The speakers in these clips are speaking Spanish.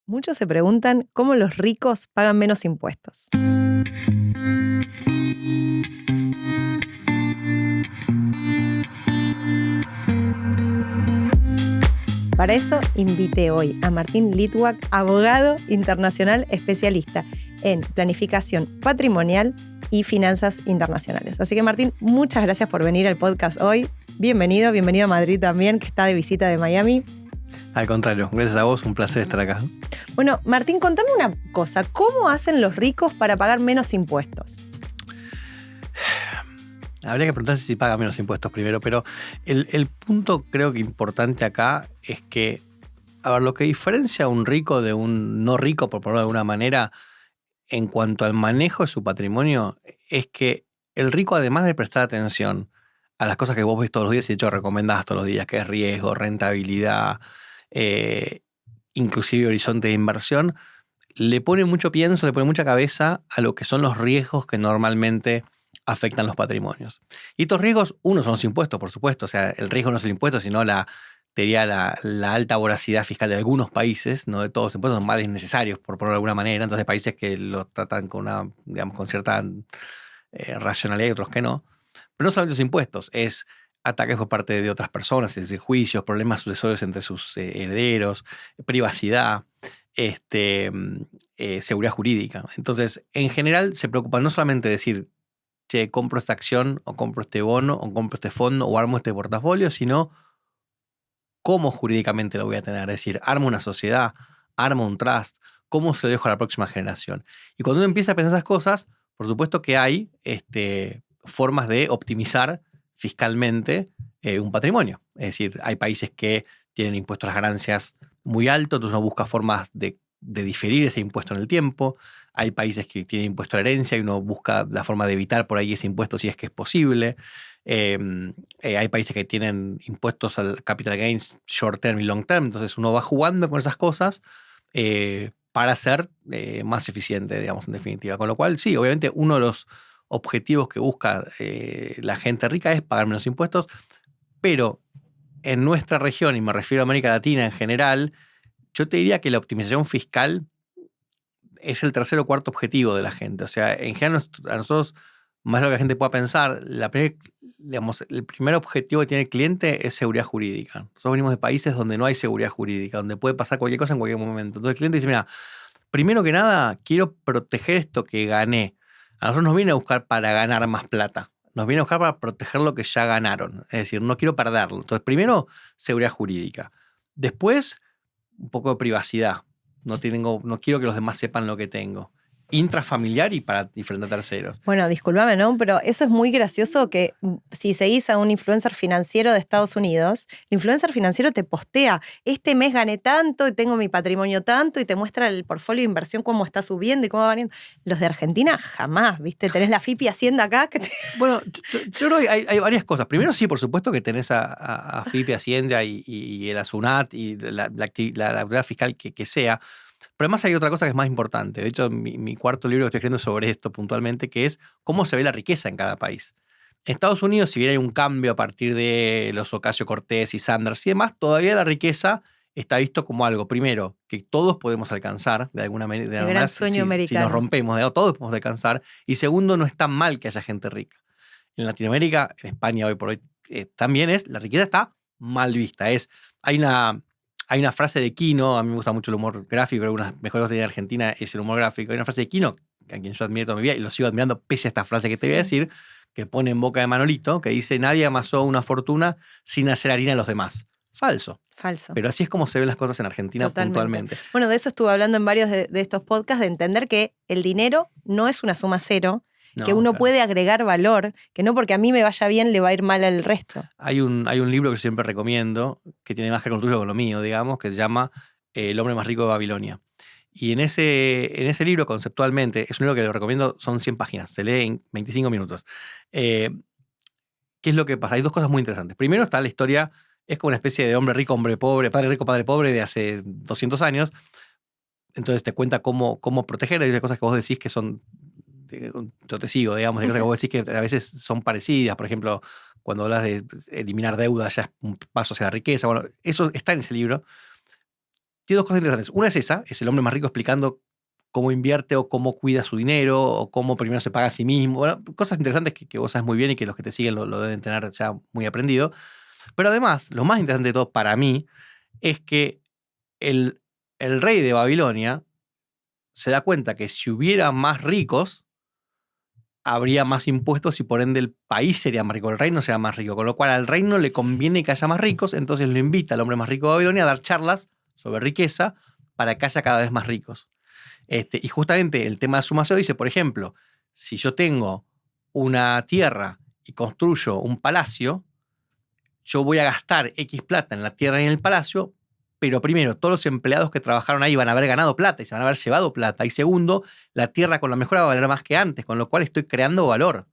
Muchos se preguntan cómo los ricos pagan menos impuestos. Para eso invité hoy a Martín Litwak, abogado internacional especialista en planificación patrimonial y finanzas internacionales. Así que Martín, muchas gracias por venir al podcast hoy. Bienvenido a Madrid también, que está de visita de Miami. Al contrario, gracias a vos, un placer estar acá. Bueno, Martín, contame una cosa. ¿Cómo hacen los ricos para pagar menos impuestos? Habría que preguntarse si paga menos impuestos primero, pero el punto creo que importante acá es que, a ver, lo que diferencia a un rico de un no rico, por ponerlo de alguna manera, en cuanto al manejo de su patrimonio, es que el rico, además de prestar atención a las cosas que vos ves todos los días y de hecho recomendás todos los días, que es riesgo, rentabilidad, inclusive horizonte de inversión, le pone mucho pienso, le pone mucha cabeza a lo que son los riesgos que normalmente afectan los patrimonios. Y estos riesgos, uno son los impuestos, por supuesto, o sea, el riesgo no es el impuesto, sino la alta voracidad fiscal de algunos países, no de todos los impuestos, son males necesarios, por ponerlo de alguna manera. Entonces, países que lo tratan con con cierta racionalidad y otros que no. Pero no solamente los impuestos, es ataques por parte de otras personas, es decir, juicios, problemas sucesorios entre sus herederos, privacidad, seguridad jurídica. Entonces, en general, se preocupan no solamente de decir, che, compro esta acción, o compro este bono, o compro este fondo, o armo este portafolio, sino cómo jurídicamente lo voy a tener. Es decir, armo una sociedad, armo un trust, cómo se lo dejo a la próxima generación. Y cuando uno empieza a pensar esas cosas, por supuesto que hay formas de optimizar fiscalmente un patrimonio. Es decir, hay países que tienen impuestos a las ganancias muy altos, entonces uno busca formas de diferir ese impuesto en el tiempo. Hay países que tienen impuesto a la herencia y uno busca la forma de evitar por ahí ese impuesto si es que es posible. Hay países que tienen impuestos al capital gains short term y long term, entonces uno va jugando con esas cosas para ser más eficiente, digamos, en definitiva. Con lo cual, sí, obviamente uno de los objetivos que busca la gente rica es pagar menos impuestos, pero en nuestra región, y me refiero a América Latina en general, yo te diría que la optimización fiscal es el tercer o cuarto objetivo de la gente. O sea, en general a nosotros, más de lo que la gente pueda pensar, el primer objetivo que tiene el cliente es seguridad jurídica. Nosotros venimos de países donde no hay seguridad jurídica, donde puede pasar cualquier cosa en cualquier momento. Entonces el cliente dice, mira, primero que nada, quiero proteger esto que gané. A nosotros nos viene a buscar para ganar más plata. Nos viene a buscar para proteger lo que ya ganaron. Es decir, no quiero perderlo. Entonces, primero, seguridad jurídica. Después, un poco de privacidad. No quiero que los demás sepan lo que tengo. Intrafamiliar y frente a terceros. Bueno, discúlpame, ¿no? Pero eso es muy gracioso que si seguís a un influencer financiero de Estados Unidos, el influencer financiero te postea, este mes gané tanto y tengo mi patrimonio tanto y te muestra el portfolio de inversión cómo está subiendo y cómo va variando. Los de Argentina jamás, ¿viste? Tenés la FIP y Hacienda acá. Bueno, yo creo que hay varias cosas. Primero, sí, por supuesto que tenés a FIP y Hacienda y el ASUNAT y la autoridad fiscal que sea. Pero además hay otra cosa que es más importante. De hecho, mi cuarto libro que estoy escribiendo sobre esto puntualmente, que es cómo se ve la riqueza en cada país. En Estados Unidos, si bien hay un cambio a partir de los Ocasio-Cortez y Sanders y demás, todavía la riqueza está visto como algo, primero, que todos podemos alcanzar de alguna manera. El gran sueño americano. Si nos rompemos, todos podemos alcanzar. Y segundo, no es tan mal que haya gente rica. En Latinoamérica, en España hoy por hoy, también la riqueza está mal vista. Hay una frase de Quino, a mí me gusta mucho el humor gráfico, creo que una de las mejores cosas que tiene Argentina es el humor gráfico. Hay una frase de Quino, a quien yo admiro toda mi vida y lo sigo admirando pese a esta frase que te voy a decir, que pone en boca de Manolito, que dice, nadie amasó una fortuna sin hacer harina a los demás. Falso. Pero así es como se ven las cosas en Argentina. Totalmente. Puntualmente. Bueno, de eso estuve hablando en varios de estos podcasts, de entender que el dinero no es una suma cero, que uno puede agregar valor, que no porque a mí me vaya bien le va a ir mal al resto. Hay un libro que yo siempre recomiendo, que tiene más que con lo mío, digamos, que se llama El hombre más rico de Babilonia. Y en ese libro, conceptualmente, es un libro que lo recomiendo, son 100 páginas, se lee en 25 minutos. ¿Qué es lo que pasa? Hay dos cosas muy interesantes. Primero está la historia, es como una especie de hombre rico, hombre pobre, padre rico, padre pobre de hace 200 años. Entonces te cuenta cómo proteger. Hay cosas que vos decís que son, yo te sigo, digamos, hay cosas que vos decís que a veces son parecidas. Por ejemplo, cuando hablas de eliminar deuda, ya es un paso hacia la riqueza. Bueno, eso está en ese libro. tiene dos cosas interesantes. Una es esa, es el hombre más rico explicando cómo invierte o cómo cuida su dinero o cómo primero se paga a sí mismo. Bueno, cosas interesantes que vos sabes muy bien y que los que te siguen lo deben tener ya muy aprendido. Pero además, lo más interesante de todo para mí es que el rey de Babilonia se da cuenta que si hubiera más ricos, habría más impuestos y por ende el país sería más rico, el reino sería más rico. Con lo cual al reino le conviene que haya más ricos, entonces lo invita al hombre más rico de Babilonia a dar charlas sobre riqueza para que haya cada vez más ricos. Y justamente el tema de su maceo dice, por ejemplo, si yo tengo una tierra y construyo un palacio, yo voy a gastar X plata en la tierra y en el palacio, pero primero, todos los empleados que trabajaron ahí van a haber ganado plata y se van a haber llevado plata. Y segundo, la tierra con la mejora va a valer más que antes, con lo cual estoy creando valor,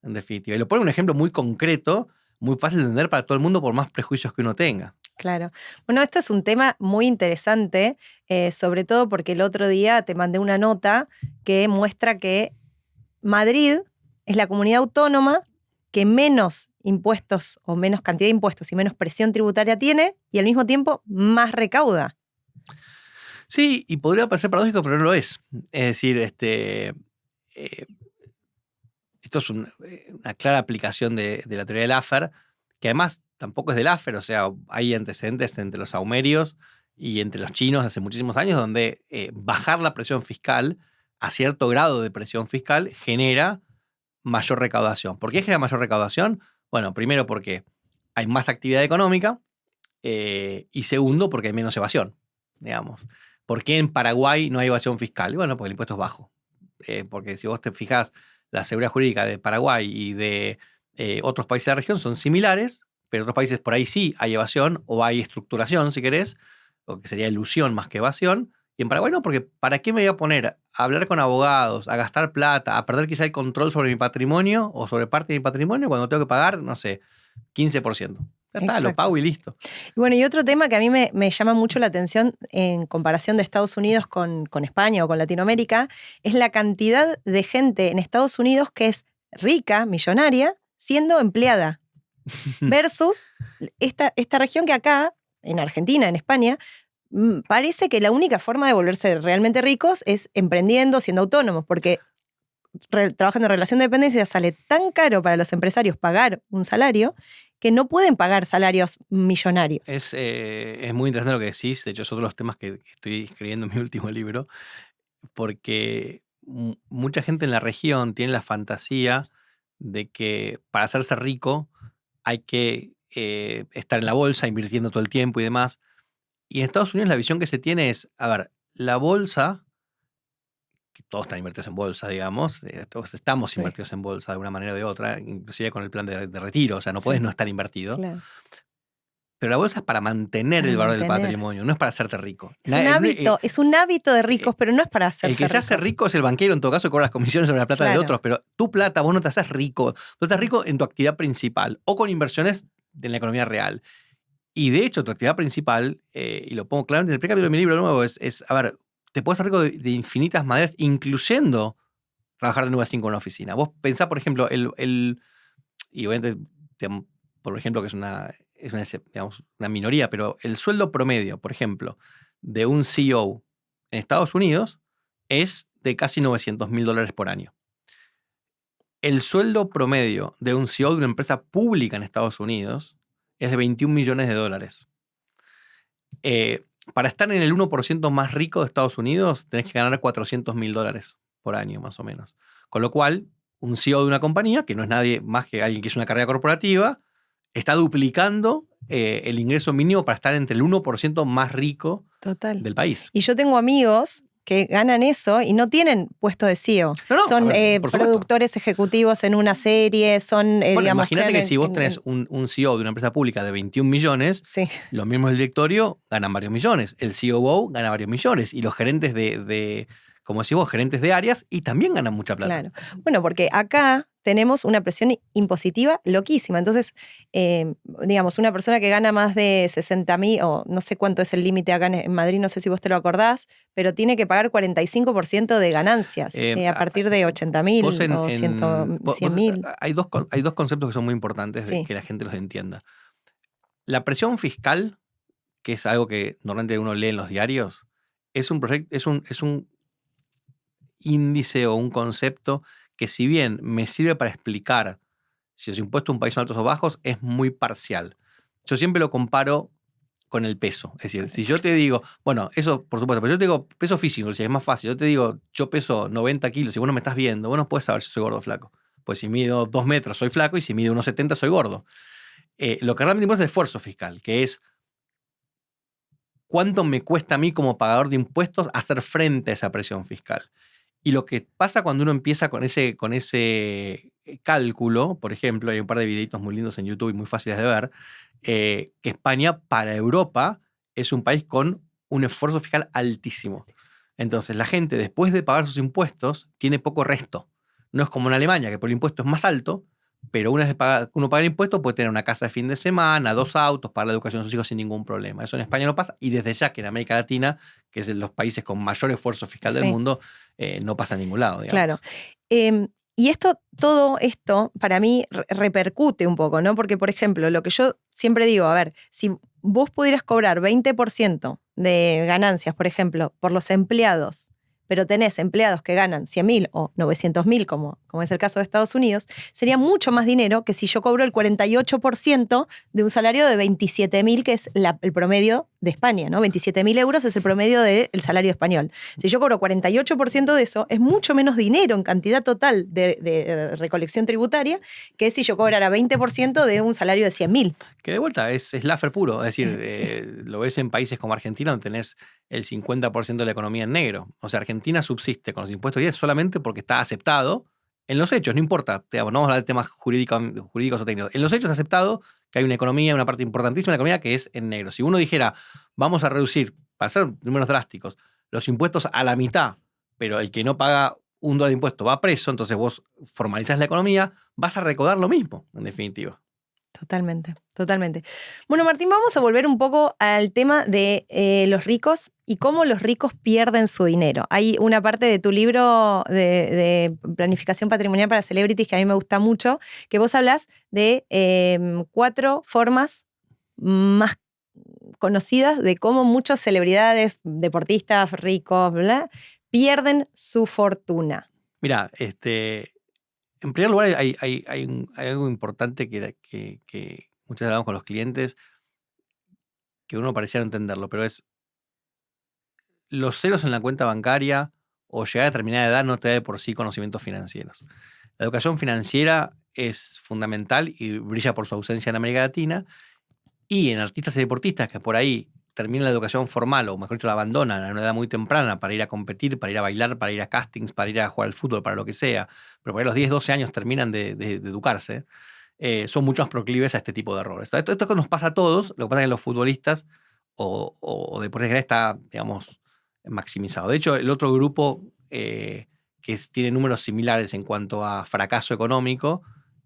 en definitiva. Y lo pone un ejemplo muy concreto, muy fácil de entender para todo el mundo por más prejuicios que uno tenga. Claro. Bueno, esto es un tema muy interesante, sobre todo porque el otro día te mandé una nota que muestra que Madrid es la comunidad autónoma que menos impuestos o menos cantidad de impuestos y menos presión tributaria tiene y al mismo tiempo más recauda. Sí, y podría parecer paradójico, pero no lo es. Es decir, esto es una clara aplicación de la teoría de Laffer, que además tampoco es de Laffer, o sea, hay antecedentes entre los saumerios y entre los chinos de hace muchísimos años, donde bajar la presión fiscal a cierto grado de presión fiscal genera mayor recaudación. ¿Por qué genera mayor recaudación? Bueno, primero porque hay más actividad económica y segundo porque hay menos evasión, digamos. ¿Por qué en Paraguay no hay evasión fiscal? Bueno, porque el impuesto es bajo. Porque si vos te fijas, la seguridad jurídica de Paraguay y de otros países de la región son similares, pero en otros países por ahí sí hay evasión o hay estructuración, si querés, o que sería ilusión más que evasión. Y en Paraguay no, porque ¿para qué me voy a poner a hablar con abogados, a gastar plata, a perder quizá el control sobre mi patrimonio o sobre parte de mi patrimonio cuando tengo que pagar, no sé, 15%? Ya está, Exacto. lo pago y listo. Y bueno, y otro tema que a mí me llama mucho la atención en comparación de Estados Unidos con España o con Latinoamérica es la cantidad de gente en Estados Unidos que es rica, millonaria, siendo empleada. Versus esta región que acá, en Argentina, en España, parece que la única forma de volverse realmente ricos es emprendiendo, siendo autónomos, porque trabajando en relación de dependencia sale tan caro para los empresarios pagar un salario que no pueden pagar salarios millonarios. Es muy interesante lo que decís. De hecho, es otro de los temas que estoy escribiendo en mi último libro, porque mucha gente en la región tiene la fantasía de que para hacerse rico hay que estar en la bolsa invirtiendo todo el tiempo y demás. Y en Estados Unidos la visión que se tiene es, a ver, la bolsa, que todos están invertidos en bolsa, digamos, todos estamos invertidos en bolsa de una manera o de otra, inclusive con el plan de retiro, o sea, no puedes no estar invertido. Claro. Pero la bolsa es para mantener el valor del patrimonio, no es para hacerte rico. Es un hábito de ricos, pero no es para hacerse ricos. El que se hace rico es el banquero, en todo caso, que cobra las comisiones sobre la plata de otros, pero tu plata, vos no te haces rico. Tú estás rico en tu actividad principal o con inversiones en la economía real. Y de hecho, tu actividad principal, y lo pongo claramente en el primer capítulo de mi libro nuevo, es a ver, te puedes hacer rico de infinitas maneras, incluyendo trabajar de 9 a 5 en una oficina. Vos pensá, por ejemplo, y obviamente, por ejemplo, que es una minoría, pero el sueldo promedio, por ejemplo, de un CEO en Estados Unidos es de casi $900,000 por año. El sueldo promedio de un CEO de una empresa pública en Estados Unidos es de $21 millones. Para estar en el 1% más rico de Estados Unidos, tenés que ganar $400,000 por año, más o menos. Con lo cual, un CEO de una compañía, que no es nadie más que alguien que hizo una carrera corporativa, está duplicando el ingreso mínimo para estar entre el 1% más rico del país. Y yo tengo amigos que ganan eso y no tienen puesto de CEO. Son productores ejecutivos en una serie, son, digamos... Imagínate que si vos tenés un CEO de una empresa pública de 21 millones, los mismos del directorio ganan varios millones, el COO gana varios millones y los gerentes como decís vos, gerentes de áreas y también ganan mucha plata. Claro. Bueno, porque acá tenemos una presión impositiva loquísima. Entonces, digamos, una persona que gana más de 60.000, o no sé cuánto es el límite acá en Madrid, no sé si vos te lo acordás, pero tiene que pagar 45% de ganancias a partir de 80.000 o 100.000. Hay dos conceptos que son muy importantes de que la gente los entienda. La presión fiscal que es algo que normalmente uno lee en los diarios, es un proyecto, es un índice o un concepto que, si bien me sirve para explicar si los impuestos de un país son altos o bajos, es muy parcial. Yo siempre lo comparo con el peso. Es decir, si yo te digo, bueno, eso por supuesto, pero yo te digo peso físico, si es más fácil. Yo te digo, yo peso 90 kilos y vos no me estás viendo, vos no puedes saber si soy gordo o flaco. Pues si mido 2 metros soy flaco y si mido 1,70 soy gordo. Lo que realmente importa es el esfuerzo fiscal, que es cuánto me cuesta a mí como pagador de impuestos hacer frente a esa presión fiscal. Y lo que pasa cuando uno empieza con ese cálculo, por ejemplo, hay un par de videitos muy lindos en YouTube y muy fáciles de ver, que España para Europa es un país con un esfuerzo fiscal altísimo. Entonces la gente, después de pagar sus impuestos, tiene poco resto. No es como en Alemania, que por el impuesto es más alto, pero una vez uno paga el impuesto puede tener una casa de fin de semana, 2 autos, para la educación de sus hijos sin ningún problema. Eso en España no pasa, y desde ya que en América Latina, que es de los países con mayor esfuerzo fiscal del mundo, no pasa en ningún lado, digamos. Claro. Y todo esto, para mí, repercute un poco, ¿no? Porque, por ejemplo, lo que yo siempre digo, a ver, si vos pudieras cobrar 20% de ganancias, por ejemplo, por los empleados, pero tenés empleados que ganan 100.000 o 900.000, como es el caso de Estados Unidos, sería mucho más dinero que si yo cobro el 48% de un salario de 27.000, que es el promedio de España, ¿no? 27.000 euros es el promedio del salario español. Si yo cobro 48% de eso, es mucho menos dinero en cantidad total de recolección tributaria que si yo cobrara 20% de un salario de 100.000. Que de vuelta es Laffer puro, es decir, lo ves en países como Argentina, donde tenés el 50% de la economía en negro. O sea, Argentina subsiste con los impuestos y es solamente porque está aceptado en los hechos, no importa, digamos, no vamos a hablar de temas jurídicos o técnicos. En los hechos es aceptado que hay una economía, una parte importantísima de la economía que es en negro. Si uno dijera, vamos a reducir, para hacer números drásticos, los impuestos a la mitad, pero el que no paga $1 de impuesto va preso, entonces vos formalizás la economía, vas a recaudar lo mismo, en definitiva. Totalmente, totalmente. Bueno, Martín, vamos a volver un poco al tema de los ricos y cómo los ricos pierden su dinero. Hay una parte de tu libro de planificación patrimonial para celebrities que a mí me gusta mucho, que vos hablas de 4 formas más conocidas de cómo muchas celebridades, deportistas, ricos, bla, pierden su fortuna. Mira, en primer lugar, hay algo importante que muchas veces hablamos con los clientes, que uno pareciera no entenderlo, pero es los ceros en la cuenta bancaria o llegar a determinada edad no te da de por sí conocimientos financieros. La educación financiera es fundamental y brilla por su ausencia en América Latina, y en artistas y deportistas que por ahí terminan la educación formal, o mejor dicho, la abandonan a una edad muy temprana para ir a competir, para ir a bailar, para ir a castings, para ir a jugar al fútbol, para lo que sea, pero por ahí a los 10, 12 años terminan de educarse, son mucho más proclives a este tipo de errores. Esto nos pasa a todos, lo que pasa es que los futbolistas o deportistas está, digamos, maximizado. De hecho, el otro grupo que tiene números similares en cuanto a fracaso económico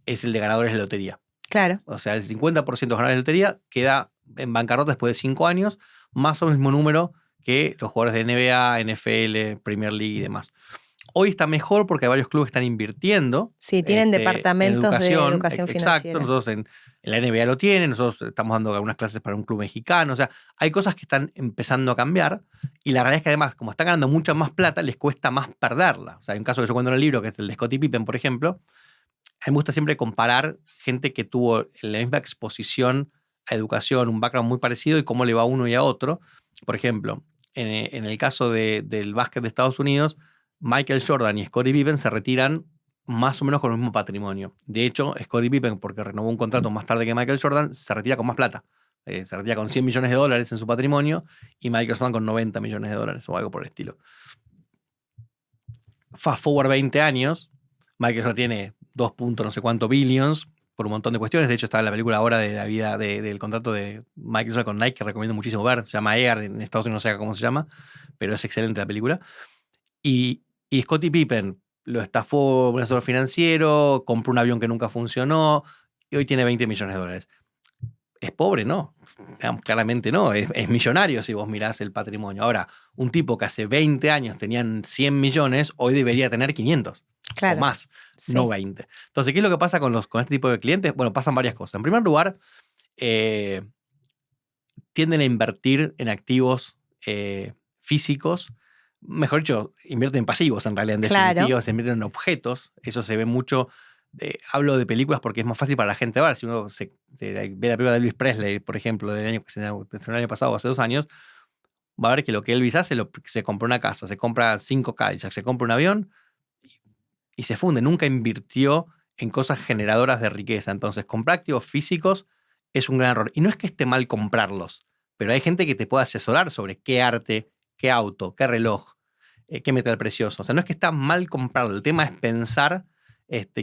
es el de ganadores de lotería. Claro. O sea, el 50% de los ganadores de lotería queda en bancarrota después de 5 años, más o menos el mismo número que los jugadores de NBA, NFL, Premier League y demás. Hoy está mejor porque hay varios clubes que están invirtiendo. Sí, tienen departamentos de educación financiera. Exacto, nosotros en la NBA lo tienen, nosotros estamos dando algunas clases para un club mexicano. O sea, hay cosas que están empezando a cambiar, y la realidad es que además, como están ganando mucha más plata, les cuesta más perderla. O sea, hay un caso que yo cuento en el libro, que es el de Scottie Pippen, por ejemplo. A mí me gusta siempre comparar gente que tuvo la misma exposición a educación, un background muy parecido, y cómo le va a uno y a otro. Por ejemplo, en el caso del básquet de Estados Unidos, Michael Jordan y Scottie Pippen se retiran más o menos con el mismo patrimonio. De hecho, Scottie Pippen, porque renovó un contrato más tarde que Michael Jordan, se retira con más plata. Se retira con $100 millones en su patrimonio, y Michael Jordan con $90 millones o algo por el estilo. Fast forward 20 años, Michael Jordan tiene 2 puntos no sé cuánto billions por un montón de cuestiones. De hecho, está en la película ahora de la vida del contrato de Michael Jordan con Nike, que recomiendo muchísimo ver. Se llama Air, en Estados Unidos no sé cómo se llama, pero es excelente la película. Y Scottie Pippen lo estafó un asesor financiero, compró un avión que nunca funcionó, y hoy tiene $20 millones. ¿Es pobre? No. Claramente no. Es millonario si vos mirás el patrimonio. Ahora, un tipo que hace 20 años tenían 100 millones, hoy debería tener 500. Claro. O más, sí. No 20. Entonces, ¿qué es lo que pasa con este tipo de clientes? Bueno, pasan varias cosas. En primer lugar, tienden a invertir en activos físicos. Mejor dicho, invierten en pasivos en realidad, en definitiva, se invierten en objetos. Eso se ve mucho. Hablo de películas porque es más fácil para la gente ver. Si uno ve la película de Elvis Presley, por ejemplo, del año que se estrenó el año pasado o hace 2 años, va a ver que lo que Elvis hace, se compra una casa, se compra 5 Cadillacs, se compra un avión y se funde. Nunca invirtió en cosas generadoras de riqueza. Entonces, comprar activos físicos es un gran error. Y no es que esté mal comprarlos, pero hay gente que te puede asesorar sobre qué arte, qué auto, qué reloj, qué metal precioso. O sea, no es que está mal comprarlo. El tema es pensar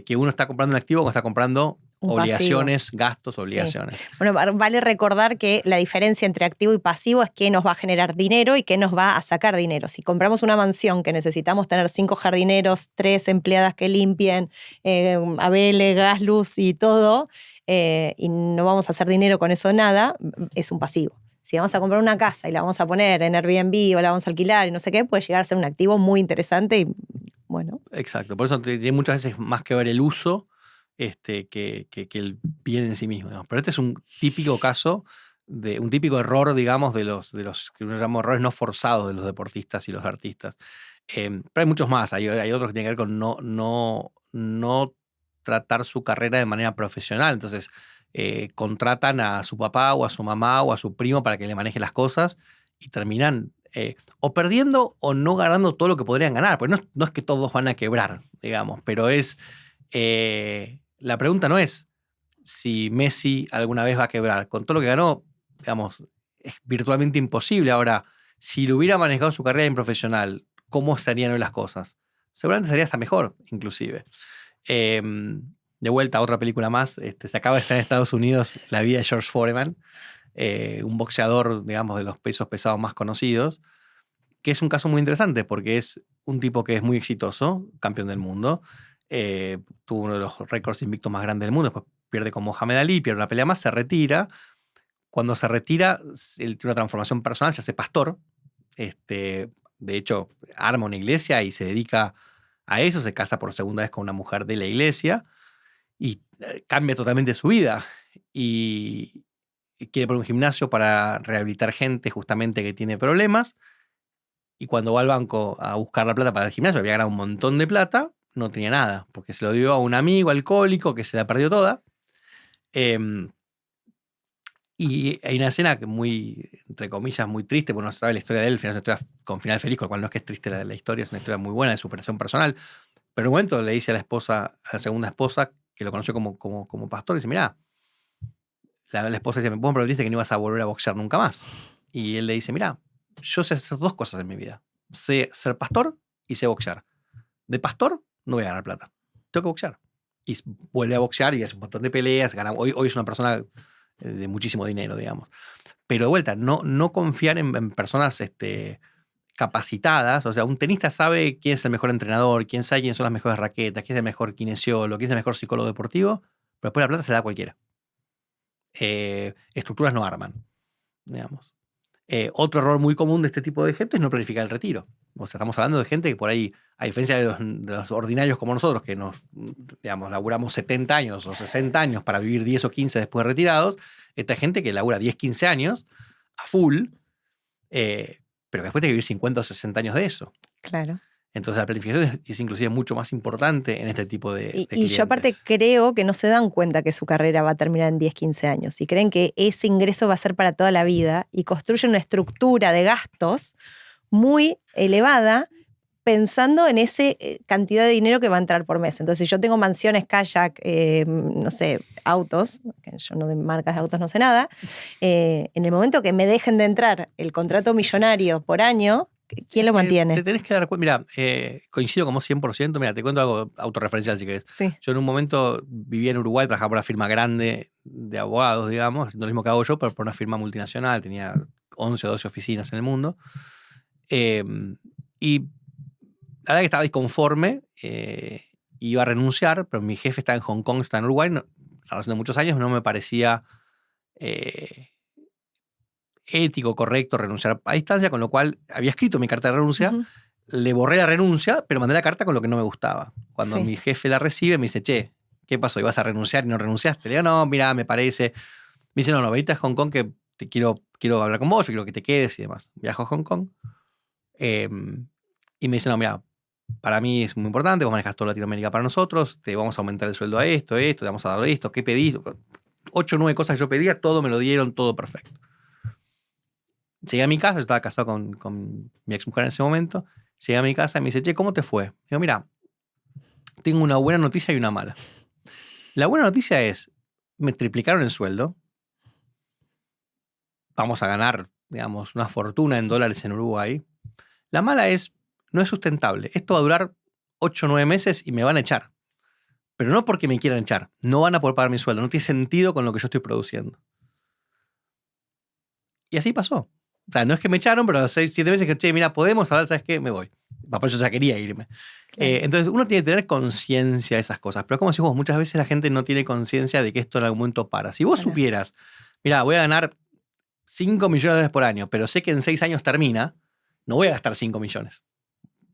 que uno está comprando un activo o está comprando obligaciones, gastos, obligaciones. Sí. Bueno, vale recordar que la diferencia entre activo y pasivo es qué nos va a generar dinero y qué nos va a sacar dinero. Si compramos una mansión que necesitamos tener 5 jardineros, 3 empleadas que limpien, ABL, gas, luz y todo, y no vamos a hacer dinero con eso nada, es un pasivo. Si vamos a comprar una casa y la vamos a poner en Airbnb o la vamos a alquilar y no sé qué, puede llegar a ser un activo muy interesante y bueno. Exacto, por eso tiene muchas veces más que ver el uso que el bien en sí mismo. Digamos. Pero este es un típico caso, un típico error, digamos, de los que uno llama errores no forzados de los deportistas y los artistas. Pero hay muchos más, hay otros que tienen que ver con no tratar su carrera de manera profesional. Entonces, contratan a su papá o a su mamá o a su primo para que le maneje las cosas y terminan o perdiendo o no ganando todo lo que podrían ganar. Porque no es que todos van a quebrar, digamos, pero es... la pregunta no es si Messi alguna vez va a quebrar. Con todo lo que ganó, digamos, es virtualmente imposible. Ahora, si lo hubiera manejado su carrera en profesional, ¿cómo estarían hoy las cosas? Seguramente sería hasta mejor, inclusive. De vuelta a otra película más, se acaba de estar en Estados Unidos La vida de George Foreman, un boxeador, digamos, de los pesos pesados más conocidos, que es un caso muy interesante porque es un tipo que es muy exitoso, campeón del mundo, tuvo uno de los récords invictos más grandes del mundo, después pierde con Mohamed Ali, pierde una pelea más, se retira. Cuando se retira, él tiene una transformación personal, se hace pastor. De hecho, arma una iglesia y se dedica a eso, se casa por segunda vez con una mujer de la iglesia y cambia totalmente su vida. Y quiere poner un gimnasio para rehabilitar gente justamente que tiene problemas. Y cuando va al banco a buscar la plata para el gimnasio, había ganado un montón de plata, no tenía nada, porque se lo dio a un amigo alcohólico que se la perdió toda. Y hay una escena que muy, entre comillas, muy triste, porque no se sabe la historia de él, al final es una historia con final feliz, con lo cual no es que es triste la historia, es una historia muy buena de superación personal. Pero en un momento le dice a la segunda esposa, que lo conoció como pastor, dice, mirá, la esposa dice, vos me prometiste que no ibas a volver a boxear nunca más. Y él le dice, mirá, yo sé hacer 2 cosas en mi vida. Sé ser pastor y sé boxear. De pastor no voy a ganar plata. Tengo que boxear. Y vuelve a boxear y hace un montón de peleas. Hoy es una persona de muchísimo dinero, digamos. Pero de vuelta, no confiar en personas capacitadas. O sea, un tenista sabe quién es el mejor entrenador, quién sabe quiénes son las mejores raquetas, quién es el mejor kinesiólogo, quién es el mejor psicólogo deportivo, pero después la plata se la da a cualquiera. Estructuras no arman, digamos. Otro error muy común de este tipo de gente es no planificar el retiro. O sea, estamos hablando de gente que por ahí, a diferencia de los ordinarios como nosotros, que digamos, laburamos 70 años o 60 años para vivir 10 o 15 después de retirados, esta gente que labura 10, 15 años a full, pero que después tiene que vivir 50 o 60 años de eso. Claro. Entonces la planificación es inclusive mucho más importante en este tipo de y clientes. yo aparte creo que no se dan cuenta que su carrera va a terminar en 10, 15 años y creen que ese ingreso va a ser para toda la vida y construyen una estructura de gastos muy elevada pensando en esa cantidad de dinero que va a entrar por mes. Entonces, si yo tengo mansiones, kayak, no sé, autos, que yo no de marcas de autos no sé nada, en el momento que me dejen de entrar el contrato millonario por año, ¿quién lo mantiene? Te tenés que dar cuenta, mira, coincido como 100%, mira, te cuento algo autorreferencial si querés. Sí. Yo en un momento vivía en Uruguay, trabajaba por una firma grande de abogados, digamos, haciendo lo mismo que hago yo, pero por una firma multinacional, tenía 11 o 12 oficinas en el mundo. Y la verdad que estaba disconforme, iba a renunciar, pero mi jefe está en Hong Kong, está en Uruguay, a la razón de muchos años no me parecía ético, correcto renunciar a distancia, con lo cual había escrito mi carta de renuncia, le borré la renuncia, pero mandé la carta con lo que no me gustaba. Cuando mi jefe la recibe, me dice, che, ¿qué pasó? ¿Ibas a renunciar y no renunciaste? Le digo, no, mira, me parece. Me dice, no, venite a Hong Kong que te quiero quiero hablar con vos, yo quiero que te quedes y demás. Viajo a Hong Kong. Y me dicen, no, mira, para mí es muy importante, vos manejas toda Latinoamérica para nosotros, te vamos a aumentar el sueldo a esto, te vamos a dar esto, ¿qué pedís? 8 o 9 cosas que yo pedía, todo me lo dieron, todo perfecto. Llegué a mi casa, yo estaba casado con mi exmujer en ese momento, llegué a mi casa y me dice, che, ¿cómo te fue? Digo, mira, tengo una buena noticia y una mala. La buena noticia es, me triplicaron el sueldo, vamos a ganar, digamos, una fortuna en dólares en Uruguay. La mala es, no es sustentable. Esto va a durar 8 o 9 meses y me van a echar. Pero no porque me quieran echar, no van a poder pagar mi sueldo, no tiene sentido con lo que yo estoy produciendo. Y así pasó. O sea, no es que me echaron, pero a los 6, 7 meses que, che, mira, podemos hablar, ¿sabes qué? Me voy. Por eso ya quería irme. Claro. Entonces, uno tiene que tener conciencia de esas cosas. Pero como decís vos, muchas veces la gente no tiene conciencia de que esto en algún momento para. Si vos supieras, mira, voy a ganar 5 millones de dólares por año, pero sé que en 6 años termina, no voy a gastar 5 millones.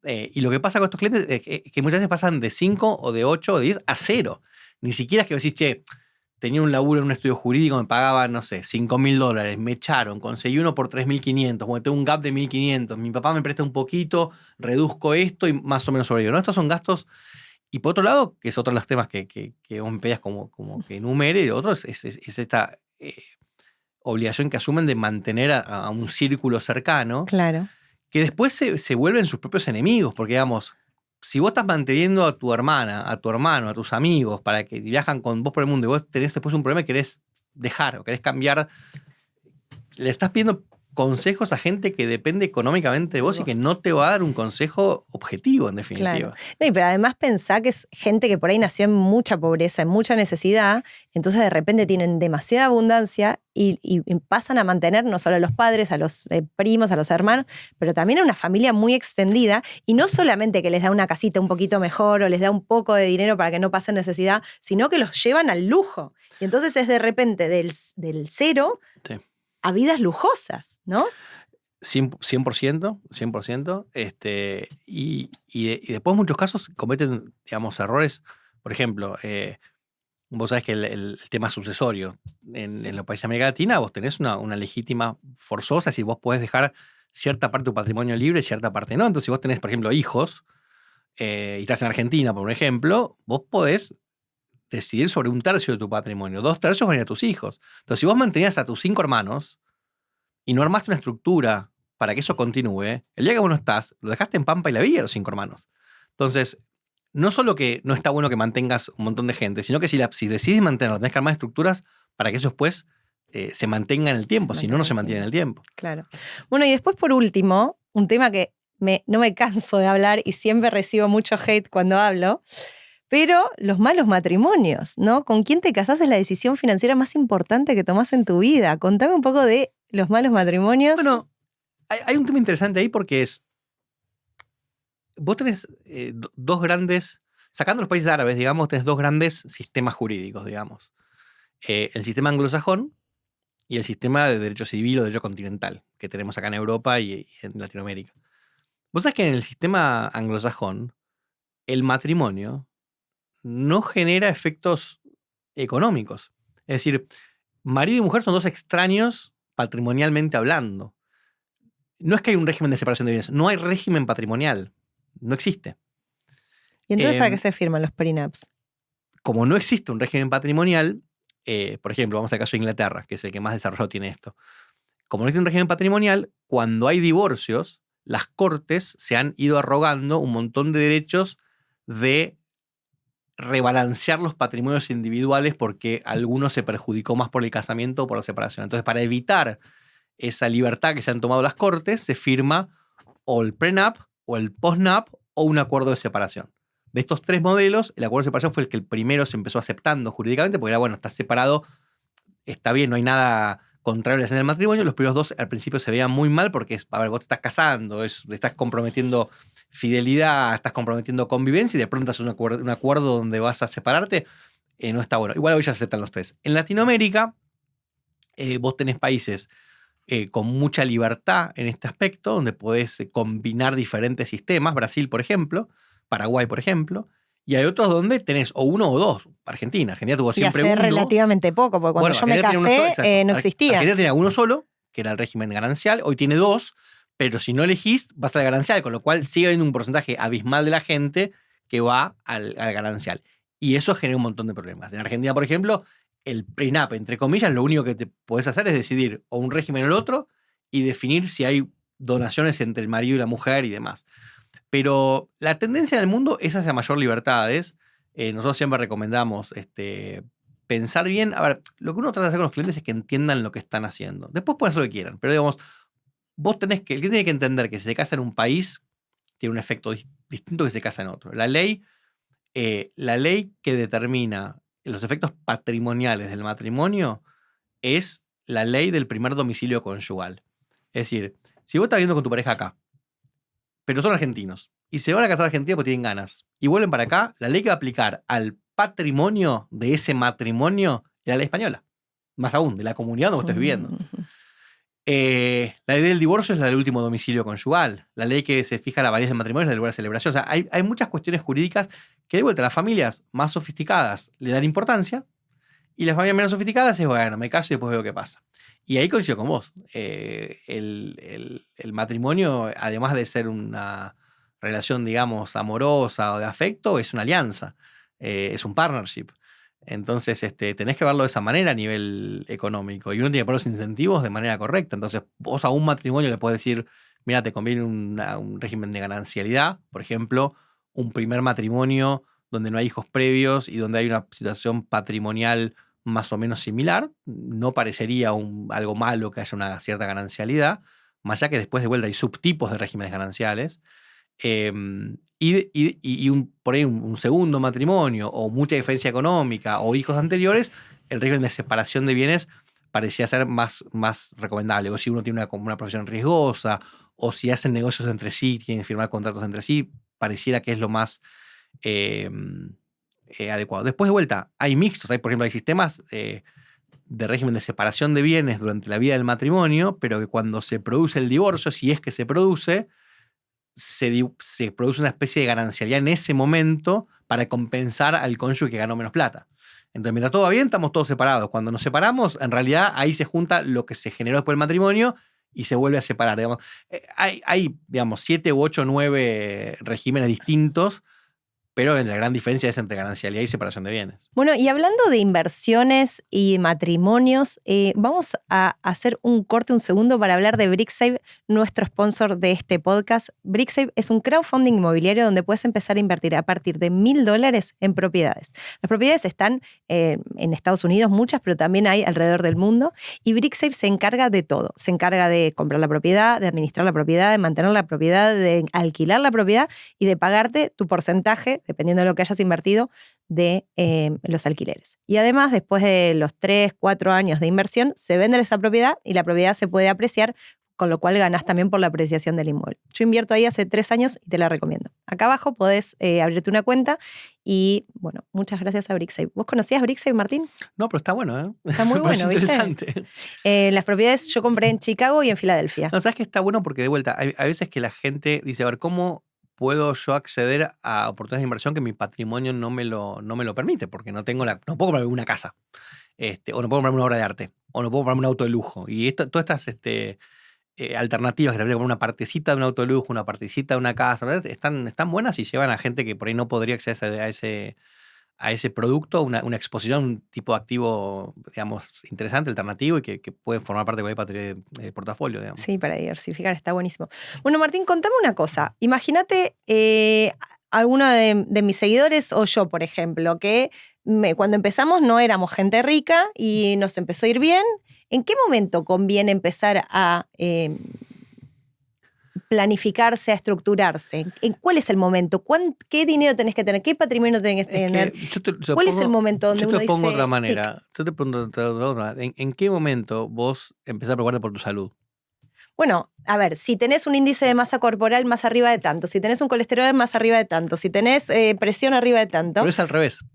Y lo que pasa con estos clientes es que muchas veces pasan de 5 o de 8 o de 10 a 0. Ni siquiera es que decís, che, tenía un laburo en un estudio jurídico, me pagaban, no sé, $5.000, me echaron, conseguí uno por 3.500, bueno, tengo un gap de 1.500, mi papá me presta un poquito, reduzco esto y más o menos sobrevivo, ¿no? Estos son gastos. Y por otro lado, que es otro de los temas que vos me pedías como que enumere, otro es esta obligación que asumen de mantener a un círculo cercano. Claro. Que después se vuelven sus propios enemigos, porque digamos, si vos estás manteniendo a tu hermana, a tu hermano, a tus amigos, para que viajan con vos por el mundo y vos tenés después un problema y querés dejar o querés cambiar, le estás pidiendo consejos a gente que depende económicamente de vos y que no te va a dar un consejo objetivo, en definitiva. Claro. No, pero además pensá que es gente que por ahí nació en mucha pobreza, en mucha necesidad, entonces de repente tienen demasiada abundancia y pasan a mantener no solo a los padres, a los primos, a los hermanos, pero también a una familia muy extendida, y no solamente que les da una casita un poquito mejor o les da un poco de dinero para que no pasen necesidad, sino que los llevan al lujo. Y entonces es de repente del cero a vidas lujosas, ¿no? 100%. Y después en muchos casos cometen, digamos, errores. Por ejemplo, vos sabés que el tema sucesorio en los países de América Latina, vos tenés una legítima forzosa, si vos podés dejar cierta parte de tu patrimonio libre y cierta parte no. Entonces, si vos tenés, por ejemplo, hijos, y estás en Argentina, por ejemplo, vos podés decidir sobre 1/3 de tu patrimonio, 2/3 van a ir a tus hijos. Entonces, si vos mantenías a tus 5 hermanos y no armaste una estructura para que eso continúe, el día que vos no estás, lo dejaste en pampa y la villa a los 5 hermanos. Entonces, no solo que no está bueno que mantengas un montón de gente, sino que si decides mantenerlo, tenés que armar estructuras para que eso después se mantenga en el tiempo, si no, no se mantiene en el tiempo. Claro. Bueno, y después, por último, un tema que no me canso de hablar y siempre recibo mucho hate cuando hablo, pero los malos matrimonios, ¿no? ¿Con quién te casás es la decisión financiera más importante que tomás en tu vida? Contame un poco de los malos matrimonios. Bueno, hay un tema interesante ahí porque vos tenés dos grandes, sacando los países árabes, digamos, tenés dos grandes sistemas jurídicos, digamos. El sistema anglosajón y el sistema de derecho civil o derecho continental que tenemos acá en Europa y en Latinoamérica. Vos sabés que en el sistema anglosajón el matrimonio no genera efectos económicos. Es decir, marido y mujer son dos extraños patrimonialmente hablando. No es que hay un régimen de separación de bienes, no hay régimen patrimonial, no existe. ¿Y entonces para qué se firman los prenups? Como no existe un régimen patrimonial, por ejemplo, vamos al caso de Inglaterra, que es el que más desarrollado tiene esto. Como no existe un régimen patrimonial, cuando hay divorcios, las cortes se han ido arrogando un montón de derechos de rebalancear los patrimonios individuales porque alguno se perjudicó más por el casamiento o por la separación. Entonces, para evitar esa libertad que se han tomado las cortes, se firma o el prenup, o el postnup, o un acuerdo de separación. De estos 3 modelos, el acuerdo de separación fue el que el primero se empezó aceptando jurídicamente, porque era, bueno, estás separado, está bien, no hay nada contrario en el matrimonio. Los primeros 2 al principio se veían muy mal porque, a ver, vos te estás casando, estás comprometiendo fidelidad, estás comprometiendo convivencia y de pronto haces un acuerdo donde vas a separarte, no está bueno. Igual hoy ya se aceptan los 3. En Latinoamérica, vos tenés países con mucha libertad en este aspecto, donde podés combinar diferentes sistemas, Brasil, por ejemplo, Paraguay, por ejemplo, y hay otros donde tenés o uno o dos. Argentina tuvo siempre uno. Y hace relativamente poco, porque cuando yo me casé no existía. Argentina tenía uno solo, que era el régimen ganancial, hoy tiene 2, pero si no elegís, vas al ganancial, con lo cual sigue habiendo un porcentaje abismal de la gente que va al ganancial. Y eso genera un montón de problemas. En Argentina, por ejemplo, el prenup, entre comillas, lo único que te podés hacer es decidir o un régimen o el otro y definir si hay donaciones entre el marido y la mujer y demás. Pero la tendencia en el mundo es hacia mayor libertades. Nosotros siempre recomendamos pensar bien. A ver, lo que uno trata de hacer con los clientes es que entiendan lo que están haciendo. Después pueden hacer lo que quieran, pero digamos, el cliente tiene que entender que si se casa en un país, tiene un efecto distinto que si se casa en otro. La ley que determina los efectos patrimoniales del matrimonio es la ley del primer domicilio conyugal. Es decir, si vos estás viviendo con tu pareja acá, pero son argentinos, y se van a casar a Argentina porque tienen ganas, y vuelven para acá, la ley que va a aplicar al patrimonio de ese matrimonio es la ley española. Más aún, de la comunidad donde vos estés viviendo. La ley del divorcio es la del último domicilio conyugal. La ley que se fija la validez del matrimonio es la del lugar de celebración. O sea, hay muchas cuestiones jurídicas que, de vuelta, las familias más sofisticadas le dan importancia y las familias menos sofisticadas es, bueno, me caso y después veo qué pasa. Y ahí coincido con vos. El matrimonio, además de ser una relación, digamos, amorosa o de afecto, es una alianza, es un partnership. Entonces, tenés que verlo de esa manera a nivel económico. Y uno tiene que poner los incentivos de manera correcta. Entonces, vos a un matrimonio le podés decir, mira, te conviene un régimen de ganancialidad, por ejemplo, un primer matrimonio donde no hay hijos previos y donde hay una situación patrimonial más o menos similar. No parecería algo malo que haya una cierta ganancialidad, más allá que después de vuelta hay subtipos de regímenes gananciales. Por ahí un segundo matrimonio o mucha diferencia económica o hijos anteriores, el régimen de separación de bienes parecía ser más recomendable. O si uno tiene una profesión riesgosa o si hacen negocios entre sí, tienen que firmar contratos entre sí, pareciera que es lo más adecuado. Después de vuelta, hay mixtos. Por ejemplo, hay sistemas de régimen de separación de bienes durante la vida del matrimonio, pero que cuando se produce el divorcio, si es que se produce una especie de ganancialidad en ese momento para compensar al cónyuge que ganó menos plata. Entonces, mientras todo va bien, estamos todos separados. Cuando nos separamos, en realidad ahí se junta lo que se generó después del matrimonio y se vuelve a separar. Digamos. Hay, digamos, 7 u 8 o 9 regímenes distintos, pero la gran diferencia es entre ganancialidad y separación de bienes. Bueno, y hablando de inversiones y matrimonios, vamos a hacer un corte, un segundo, para hablar de Bricksave, nuestro sponsor de este podcast. Bricksave es un crowdfunding inmobiliario donde puedes empezar a invertir a partir de $1.000 en propiedades. Las propiedades están en Estados Unidos, muchas, pero también hay alrededor del mundo. Y Bricksave se encarga de todo. Se encarga de comprar la propiedad, de administrar la propiedad, de mantener la propiedad, de alquilar la propiedad y de pagarte tu porcentaje, dependiendo de lo que hayas invertido, de los alquileres. Y además, después de los 3, 4 años de inversión, se vende esa propiedad y la propiedad se puede apreciar, con lo cual ganás también por la apreciación del inmueble. Yo invierto ahí hace 3 años y te la recomiendo. Acá abajo podés abrirte una cuenta y, bueno, muchas gracias a Bricksave. ¿Vos conocías Bricksave, Martín? No, pero está bueno, ¿eh? Está muy bueno, ¿viste? Interesante. Las propiedades yo compré en Chicago y en Filadelfia. No, ¿sabes qué? Está bueno porque, de vuelta, hay veces que la gente dice, a ver, ¿cómo puedo yo acceder a oportunidades de inversión que mi patrimonio no me lo permite? Porque no puedo comprarme una casa, o no puedo comprarme una obra de arte, o no puedo comprarme un auto de lujo. Y todas estas alternativas que te permiten comprar una partecita de un auto de lujo, una partecita de una casa, ¿verdad? Están buenas y llevan a gente que por ahí no podría acceder a ese producto, una exposición, un tipo de activo, digamos, interesante, alternativo y que puede formar parte de cualquier portafolio, digamos. Sí, para diversificar está buenísimo. Bueno, Martín, contame una cosa. Imagínate alguno de mis seguidores o yo, por ejemplo, que cuando empezamos no éramos gente rica y nos empezó a ir bien. ¿En qué momento conviene empezar a planificarse, a estructurarse? ¿Cuál es el momento? ¿Qué dinero tenés que tener? ¿Qué patrimonio tenés que tener? ¿Cuál es el momento donde uno dice? Yo te pongo de otra manera. Yo te pongo de otra manera. ¿En qué momento vos empezás a preocuparte por tu salud? Bueno, a ver, si tenés un índice de masa corporal más arriba de tanto, si tenés un colesterol más arriba de tanto, si tenés presión arriba de tanto. Pero es al revés.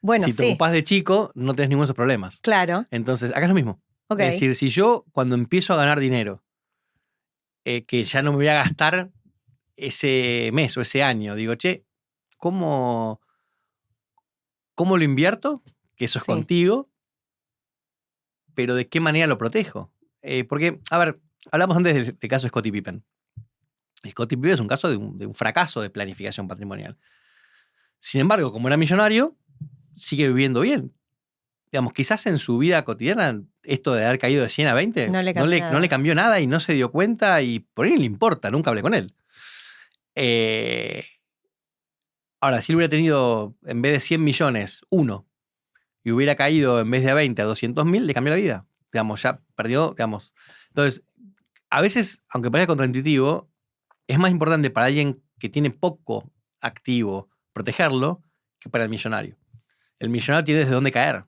Bueno, si te ocupás de chico, no tenés ninguno de esos problemas. Claro. Entonces, acá es lo mismo. Okay. Es decir, si yo cuando empiezo a ganar dinero, que ya no me voy a gastar ese mes o ese año, digo, che, ¿cómo lo invierto? Que eso es contigo, pero ¿de qué manera lo protejo? Porque, a ver, hablamos antes del caso de Scottie Pippen. Scottie Pippen es un caso de un fracaso de planificación patrimonial. Sin embargo, como era millonario, sigue viviendo bien. Digamos, quizás en su vida cotidiana, esto de haber caído de 100 a 20, No le cambió nada. no le cambió nada y no se dio cuenta y por ahí no le importa, nunca hablé con él. Ahora, si él hubiera tenido, en vez de 100 millones, uno, y hubiera caído en vez de a 20 a 200.000, le cambió la vida. Digamos, ya perdió, digamos. Entonces, a veces, aunque parezca contraintuitivo, es más importante para alguien que tiene poco activo protegerlo que para el millonario. El millonario tiene desde dónde caer.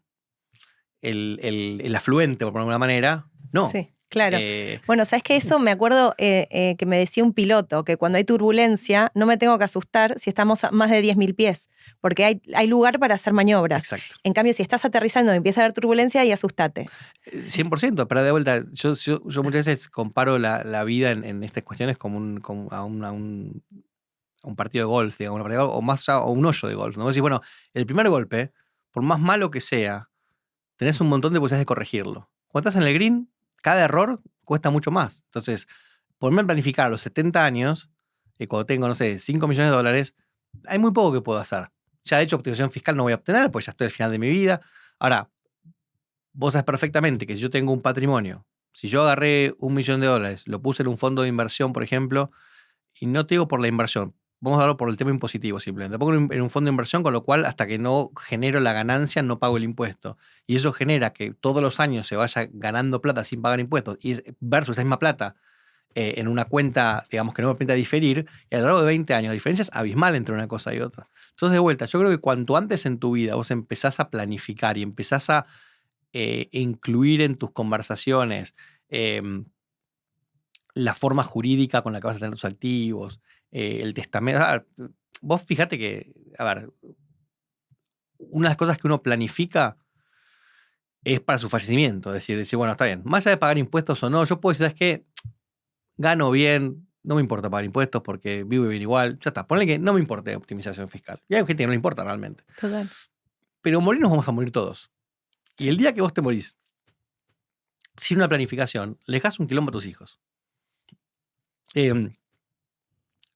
El afluente, por ponerlo de alguna manera, no. Sí, claro. Bueno, ¿sabes qué? Eso me acuerdo que me decía un piloto, que cuando hay turbulencia no me tengo que asustar si estamos a más de 10.000 pies, porque hay lugar para hacer maniobras. Exacto. En cambio, si estás aterrizando y empieza a haber turbulencia, ahí asustate. 100%, pero de vuelta, yo muchas veces comparo la vida en estas cuestiones como a un partido de golf, digamos, o más a un hoyo de golf, ¿no? Vos decís, bueno, el primer golpe, por más malo que sea, tenés un montón de posibilidades de corregirlo. Cuando estás en el green, cada error cuesta mucho más. Entonces, ponerme a planificar a los 70 años, cuando tengo, no sé, 5 millones de dólares, hay muy poco que puedo hacer. Ya de hecho, optimización fiscal no voy a obtener, pues ya estoy al final de mi vida. Ahora, vos sabés perfectamente que si yo tengo un patrimonio, si yo agarré $1.000.000, lo puse en un fondo de inversión, por ejemplo, y no te digo por la inversión, vamos a hablar por el tema impositivo simplemente. Lo pongo en un fondo de inversión, con lo cual hasta que no genero la ganancia no pago el impuesto. Y eso genera que todos los años se vaya ganando plata sin pagar impuestos y versus esa misma plata en una cuenta, digamos, que no me permite diferir, y a lo largo de 20 años la diferencia es abismal entre una cosa y otra. Entonces, de vuelta, yo creo que cuanto antes en tu vida vos empezás a planificar y empezás a incluir en tus conversaciones la forma jurídica con la que vas a tener tus activos, el testamento. A ver, vos fíjate que, a ver, una de las cosas que uno planifica es para su fallecimiento. Es decir, bueno, está bien, más allá de pagar impuestos o no, yo puedo decir, ¿sabes qué? Gano bien, no me importa pagar impuestos porque vivo bien igual. Ya está, ponle que no me importa optimización fiscal. Y hay gente que no le importa realmente. Total. Pero morir nos vamos a morir todos. Y el día que vos te morís, sin una planificación, le dejas un quilombo a tus hijos.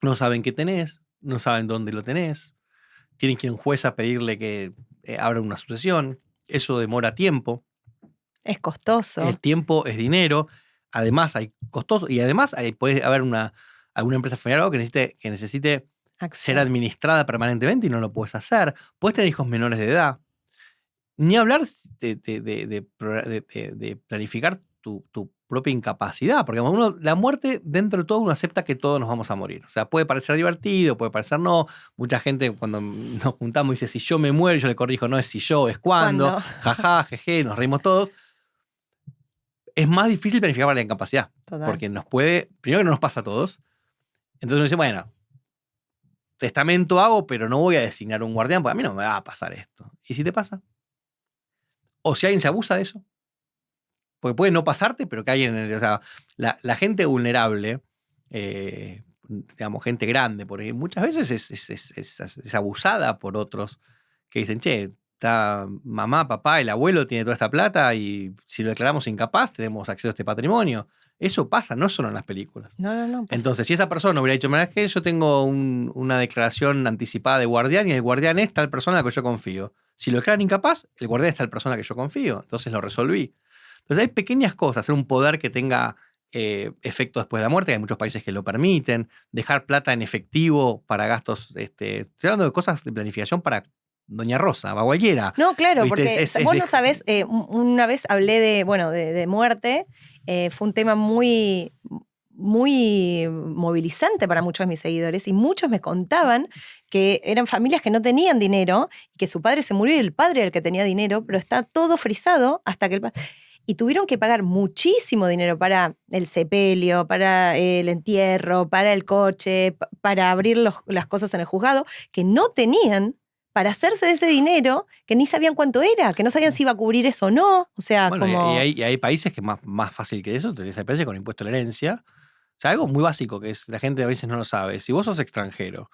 No saben qué tenés, no saben dónde lo tenés, tienen que ir a un juez a pedirle que abra una sucesión, eso demora tiempo. Es costoso. El tiempo es dinero, además hay costoso, y además puede haber alguna empresa familiar que necesite ser administrada permanentemente y no lo puedes hacer. Puedes tener hijos menores de edad. Ni hablar de planificar tu propia incapacidad, porque la muerte, dentro de todo, uno acepta que todos nos vamos a morir. O sea, puede parecer divertido, puede parecer no. Mucha gente, cuando nos juntamos, dice, si yo me muero, yo le corrijo, no es si yo, es cuando. Jaja, jeje, nos reímos todos. Es más difícil planificar para la incapacidad. Total. Porque primero que no nos pasa a todos. Entonces uno dice, bueno, testamento hago, pero no voy a designar un guardián, porque a mí no me va a pasar esto. ¿Y si te pasa? O si alguien se abusa de eso. Porque puede no pasarte, pero que alguien. O sea, la gente vulnerable, digamos, gente grande, porque muchas veces es abusada por otros que dicen, che, está mamá, papá, el abuelo tiene toda esta plata y si lo declaramos incapaz, tenemos acceso a este patrimonio. Eso pasa, no solo en las películas. No. Pasa. Entonces, si esa persona hubiera dicho, mira, es que yo tengo una declaración anticipada de guardián y el guardián es tal persona en la que yo confío. Si lo declaran incapaz, el guardián es tal persona que yo confío. Entonces lo resolví. Entonces hay pequeñas cosas, hacer un poder que tenga efecto después de la muerte, que hay muchos países que lo permiten, dejar plata en efectivo para gastos, estoy hablando de cosas de planificación para Doña Rosa, para cualquiera. No, claro, porque vos no sabés, una vez hablé de muerte, fue un tema muy movilizante para muchos de mis seguidores y muchos me contaban que eran familias que no tenían dinero y que su padre se murió y el padre era el que tenía dinero, pero está todo frisado hasta que el padre... Y tuvieron que pagar muchísimo dinero para el sepelio, para el entierro, para el coche, para abrir las cosas en el juzgado, que no tenían para hacerse de ese dinero, que ni sabían cuánto era, que no sabían si iba a cubrir eso o no. O sea, bueno, como... y hay países que más fácil que eso, tenés países con impuesto a la herencia. O sea, algo muy básico que la gente a veces no lo sabe. Si vos sos extranjero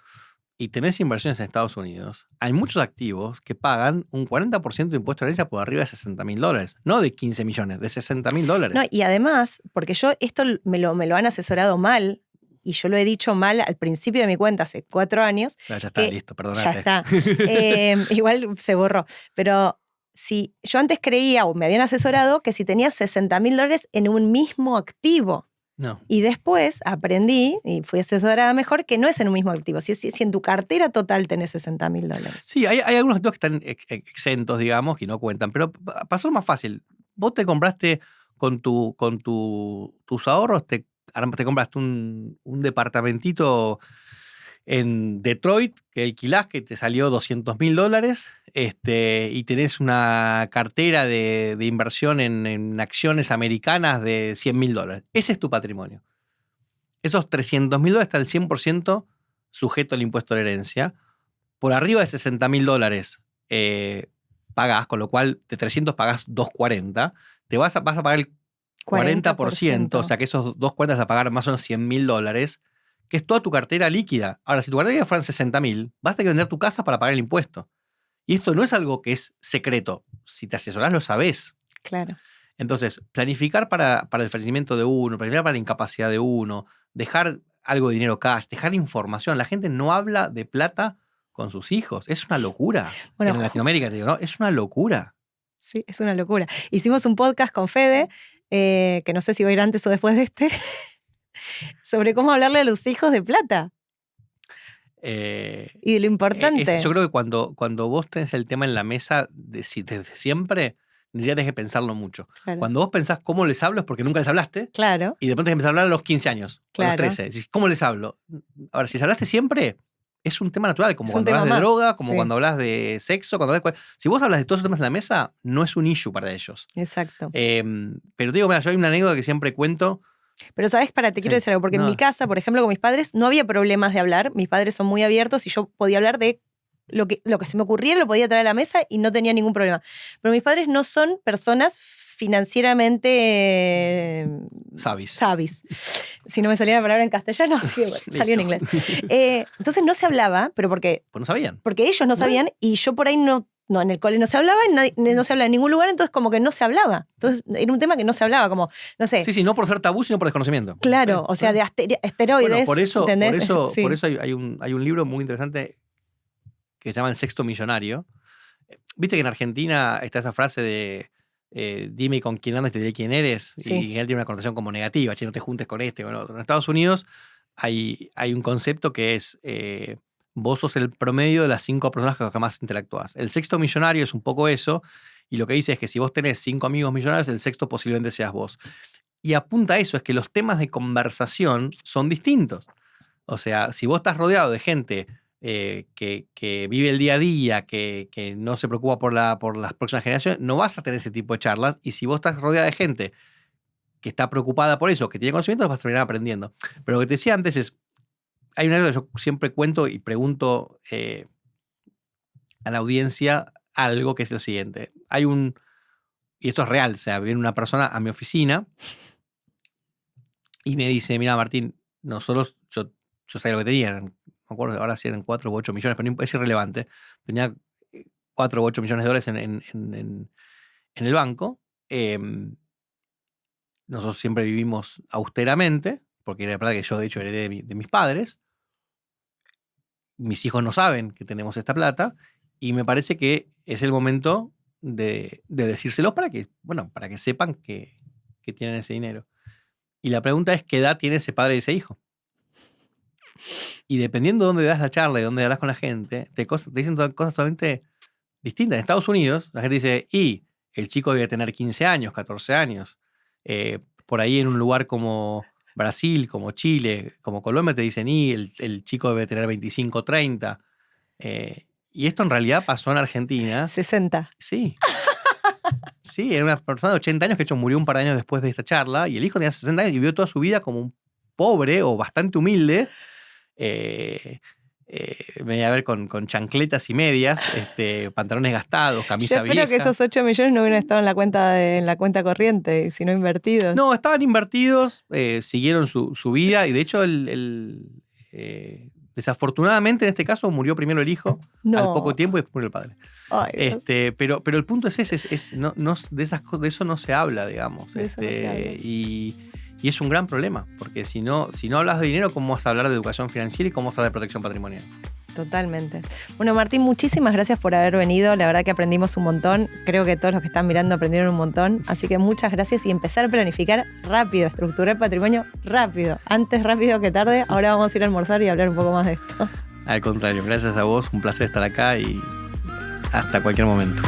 y tenés inversiones en Estados Unidos, hay muchos activos que pagan un 40% de impuesto de herencia por arriba de $60.000. No de 15 millones, de $60.000. No, y además, porque yo esto me lo han asesorado mal, y yo lo he dicho mal al principio de mi cuenta hace 4 años. Ya está, listo, perdónate. Ya está. Igual se borró. Pero si yo antes creía, o me habían asesorado, que si tenías $60.000 en un mismo activo. No. Y después aprendí, y fui asesorada mejor, que no es en un mismo activo. Si en tu cartera total tenés $60.000. Sí, hay algunos activos que están exentos, digamos, que no cuentan. Pero pasó lo más fácil. Vos te compraste con tus ahorros, te compraste un departamentito en Detroit que alquilás, que te salió $200.000, y tenés una cartera de inversión en acciones americanas de $100.000. Ese es tu patrimonio. Esos $300.000 están al 100% sujeto al impuesto de la herencia. Por arriba de $60.000 pagás, con lo cual de 300 pagás 240. Te vas a pagar el 40%, o sea que esos 240 vas a pagar más o menos $100.000, que es toda tu cartera líquida. Ahora, si tu cartera fueran 60.000, vas a tener que vender tu casa para pagar el impuesto. Y esto no es algo que es secreto. Si te asesorás, lo sabés. Claro. Entonces, planificar para el fallecimiento de uno, planificar para la incapacidad de uno, dejar algo de dinero cash, dejar información. La gente no habla de plata con sus hijos. Es una locura. Bueno, en Latinoamérica, te digo, ¿no? Es una locura. Sí, es una locura. Hicimos un podcast con Fede, que no sé si va a ir antes o después de este, sobre cómo hablarle a los hijos de plata. Y de lo importante. Yo creo que cuando vos tenés el tema en la mesa desde siempre, ya tenés que pensarlo mucho. Claro. Cuando vos pensás cómo les hablo es porque nunca les hablaste. Claro. Y de pronto empezás a hablar a los 15 años, claro. A los 13. Decís, ¿cómo les hablo? Ahora, si les hablaste siempre, es un tema natural. Como cuando hablas de droga, como cuando hablas de sexo. Si vos hablas de todos esos temas en la mesa, no es un issue para ellos. Exacto. Pero digo, mira, yo hay una anécdota que siempre cuento. Pero ¿sabes? Te quiero decir algo, porque en mi casa, por ejemplo, con mis padres, no había problemas de hablar. Mis padres son muy abiertos y yo podía hablar de lo que se me ocurriera, lo podía traer a la mesa y no tenía ningún problema. Pero mis padres no son personas financieramente savis. Si no me salía la palabra en castellano, así que salió en inglés. Entonces no se hablaba, pero porque... Pues no sabían. Porque ellos no sabían y yo por ahí no, en el cole no se hablaba, no se hablaba en ningún lugar, entonces como que no se hablaba. Entonces era un tema que no se hablaba, como, no sé. Sí, no por ser tabú, sino por desconocimiento. Claro, o sea, de esteroides. Bueno, por eso sí. hay un libro muy interesante que se llama El Sexto Millonario. Viste que en Argentina está esa frase de dime con quién andas y te diré quién eres, sí. Y él tiene una connotación como negativa, che, no te juntes con este o con otro. En Estados Unidos hay un concepto que es vos sos el promedio de las 5 personas con las que más interactúas. El sexto millonario es un poco eso, y lo que dice es que si vos tenés 5 amigos millonarios, el sexto posiblemente seas vos. Y apunta a eso, es que los temas de conversación son distintos. O sea, si vos estás rodeado de gente que vive el día a día, que no se preocupa por las próximas generaciones, no vas a tener ese tipo de charlas. Y si vos estás rodeado de gente que está preocupada por eso, que tiene conocimiento, vas a terminar aprendiendo. Pero lo que te decía antes es, hay una cosa que yo siempre cuento y pregunto a la audiencia algo que es lo siguiente. Y esto es real, o sea, viene una persona a mi oficina y me dice, mira Martín, yo sabía lo que tenían. Me acuerdo, ahora sí eran 4 u 8 millones, pero es irrelevante. Tenía 4 u 8 millones de dólares en el banco. Nosotros siempre vivimos austeramente, porque era plata que yo de hecho heredé de mis padres. Mis hijos no saben que tenemos esta plata, y me parece que es el momento de decírselos para que sepan que tienen ese dinero. Y la pregunta es, ¿qué edad tiene ese padre y ese hijo? Y dependiendo de dónde das la charla y dónde hablas con la gente, te dicen cosas totalmente distintas. En Estados Unidos, la gente dice, y el chico debe tener 15 años, 14 años. Por ahí en un lugar como Brasil, como Chile, como Colombia, te dicen, y el chico debe tener 25, 30. Y esto en realidad pasó en Argentina. 60. Sí. Sí, era una persona de 80 años que de hecho murió un par de años después de esta charla, y el hijo tenía 60 años y vivió toda su vida como un pobre o bastante humilde. Venía a ver con chancletas y medias, pantalones gastados, camisa vieja. Yo espero que esos 8 millones no hubieran estado en la cuenta corriente, sino invertidos. No, estaban invertidos, siguieron su vida, y de hecho Desafortunadamente, en este caso, murió primero el hijo No. al poco tiempo y después murió el padre. Ay, Dios. Pero el punto es ese, de eso no se habla, digamos. De eso no se habla. Y es un gran problema, porque si no hablas de dinero, ¿cómo vas a hablar de educación financiera y cómo vas a hablar de protección patrimonial? Totalmente. Bueno, Martín, muchísimas gracias por haber venido. La verdad que aprendimos un montón. Creo que todos los que están mirando aprendieron un montón. Así que muchas gracias y empezar a planificar rápido, estructurar patrimonio rápido. Antes rápido que tarde. Ahora vamos a ir a almorzar y hablar un poco más de esto. Al contrario, gracias a vos, un placer estar acá y hasta cualquier momento.